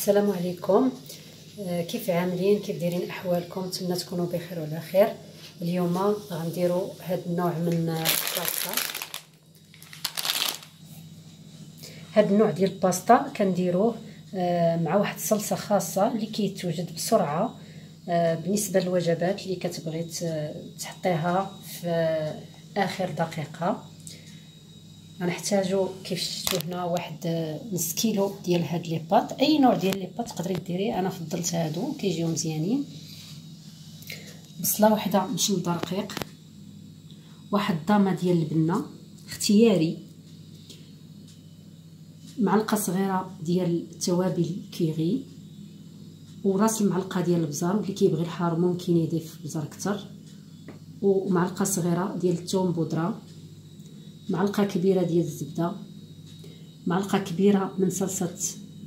السلام عليكم. كيف عاملين؟ كيف دايرين احوالكم؟ نتمنى تكونوا بخير وعلى خير. اليوم غنديروا هذا النوع من الباستا. هذا النوع ديال الباستا كنديروه مع واحد الصلصه خاصه اللي كيتوجد بسرعه بالنسبه للوجبات اللي كتبغي تحطيها في اخر دقيقه. غنحتاجو كيف شفتوا هنا واحد نص كيلو ديال هاد لي باط. اي نوع ديال لي باط تقدري ديريه، انا فضلت هادو كيجيو مزيانين. بصله وحده مشلضه رقيق، واحد ضامه ديال البنه اختياري، معلقه صغيره ديال التوابل كيغي، وراس المعلقه ديال البزار، واللي كيبغي الحار ممكن يضيف بزار اكثر، ومعلقه صغيره ديال الثوم بودره، معلقه كبيره ديال الزبده، معلقه كبيره من صلصه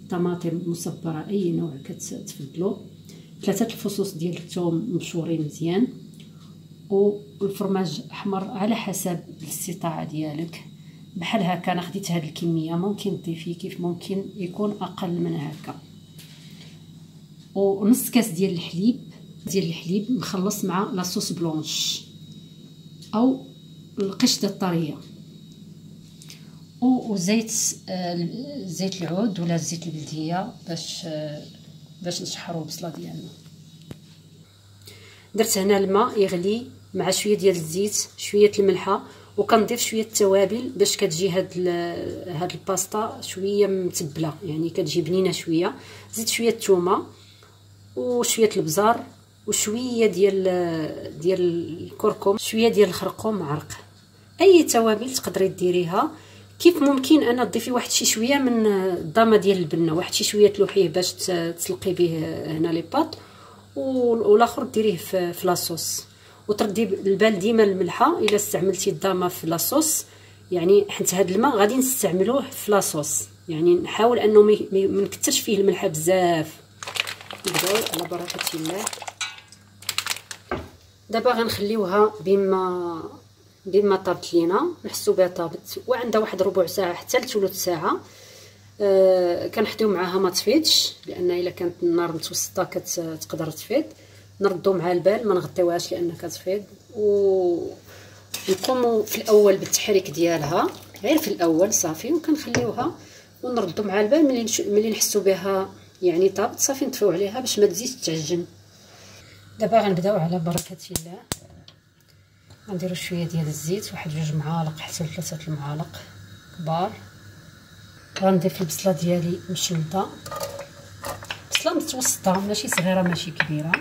طماطم مصبره اي نوع كتفضلوا، 3 الفصوص ديال الثوم مبشورين مزيان، والفرماج احمر على حسب الاستطاعه ديالك. بحال هكا انا خديت هذه الكميه، ممكن تضيفي كيف ممكن يكون اقل من هكا. ونص كاس ديال الحليب مخلص مع لاصوص بلونش او القشطه الطريه، وزيت زيت العود ولا زيت البلديه باش نشحروا البصله ديالنا. درت هنا الماء يغلي مع شويه ديال الزيت، شويه الملحه، وكنضيف شويه التوابل باش كتجي هاد الباستا شويه متبله، يعني كتجي بنينه شويه. زيت شويه الثومه وشويه البزار وشويه ديال الكركم، شويه ديال الخرقوم معرق. اي توابل تقدري ديريها. كيف ممكن انا تضيفي واحد شي شويه من الضامه ديال البنه، واحد شي شويه تلوحيه باش تسلقي به هنا لي باط، والاخر ديريه في لاصوص. وتردي البال ديما الملحه الا استعملتي الضامه في لاصوص، يعني حيت هذا الماء غادي نستعملوه في لاصوص، يعني نحاول انه ما نكثرش فيه الملحه بزاف. نبداو على بركه الله. دابا غنخليوها بما طابت لينا، نحسو بها طابت وعندها واحد ربع ساعه حتى لثلث ساعه. كنحطيو معاها ما تفيدش، لان الا كانت النار متوسطه كتقدر تفيد. نردو مع البال، ما نغطيوهاش لان كتفيد، ونقوموا في الاول بالتحريك ديالها غير في الاول صافي، وكنخليوها ونردو مع البال. ملي نحسو بها يعني طابت صافي نطفيو عليها باش ما تزيدش تعجن. دابا غنبداو على بركه الله. غنديروا شويه ديال الزيت، واحد 2 معالق حتى 3 المعالق كبار. غنضيف البصله ديالي مشلطه، بصله متوسطه ماشي صغيره ماشي كبيره،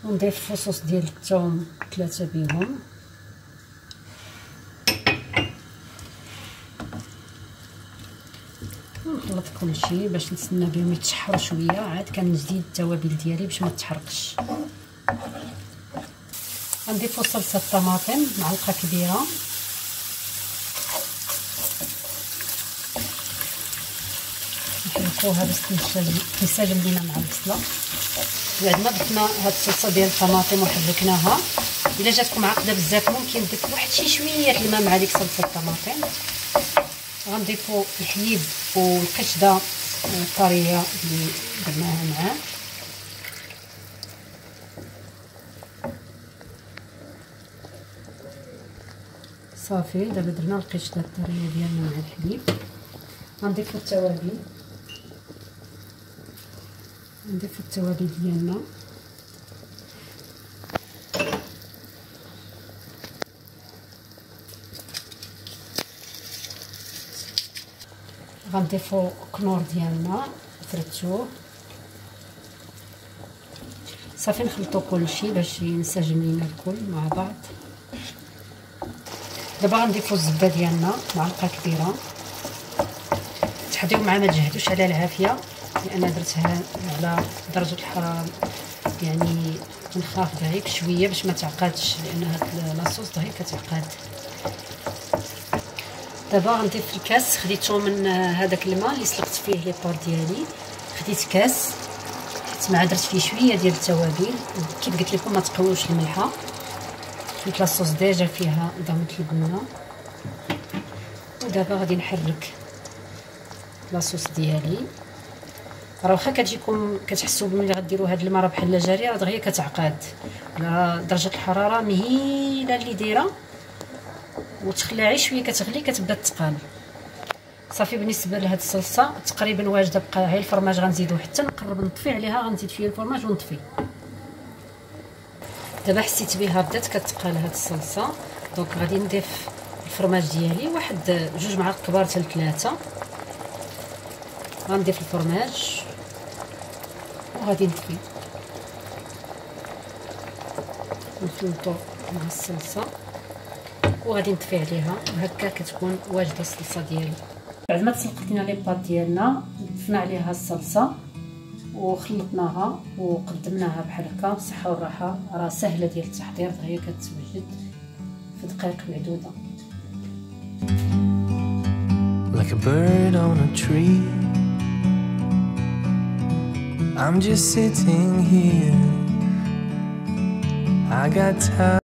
ونضيف فصوص ديال الثوم 3 بهم، ونخلط كلشي باش نستنى بهم يتشحروا شويه. عاد كنزيد التوابل ديالي باش ما تحرقش. غنضيفو صلصه الطماطم معلقه كبيره، نحركوها باش تنسجم لينا مع البصله. بعد ما ضفنا هاد الصلصه ديال الطماطم وحركناها، الا جاتكم عاقده بزاف ممكن تضيف واحد شي شويه الماء مع ديك صلصه الطماطم. غنضيفو الحليب والقشده الطريه اللي درناها معاه. صافي دابا درنا القشده الطريه ديالنا مع الحليب. غنضيفو التوابل، نضيفو التوابل ديالنا، غنضيفو كنور ديالنا فردتوه. صافي نخلطو كلشي باش ينسجم لينا الكل مع بعض. دابا غنضيفو الزبده ديالنا معلقه كبيره. تحضيو مع ما تجهدوش على العافيه، لان درتها على درجه الحراره يعني نخاف ضعيف شويه باش ما تعقدش، لان هاد لاصوص ضعيف كتعقد. دابا غنضيف الكاس خديتو من هذاك الماء اللي سلقت فيه لي بار ديالي، خديت كاس حيت مع درت فيه شويه ديال التوابل. كيف قلت لكم ما تقويوش الملحه، حيت لاصوص ديجا فيها ضمه البنه. ودابا غادي نحرك لاصوص ديالي. راه واخا كتجيكم كتحسوا ملي غديروا هاد المره بحال جاريه راه دغيا كتعقاد على درجه الحراره مهيله اللي دايره، وتخليها غير شويه كتغلي كتبدا تقال. صافي بالنسبه لهاد الصلصه تقريبا واجده، بقى غير الفرماج غنزيدو حتى نقرب نطفي عليها، غنزيد شويه الفرماج ونطفي. دابا حسيت بها بدات كتقال هاد الصلصه، دونك غادي نضيف الفرماج ديالي، واحد 2 معالق كبار حتى 3. غنضيف الفرماج وغادي نطفي نخلطو مع الصلصه وغادي نطفي عليها، وهكا كتكون واجده الصلصه ديالي. بعد ما تسلقتينا لي باط ديالنا ضفنا عليها الصلصه وخلطناها وقدمناها بحال هكا بالصحه والراحه. راه سهله ديال التحضير، دغيا كتوجد في دقائق معدوده. Like a bird on a tree, I'm just sitting here. I got time.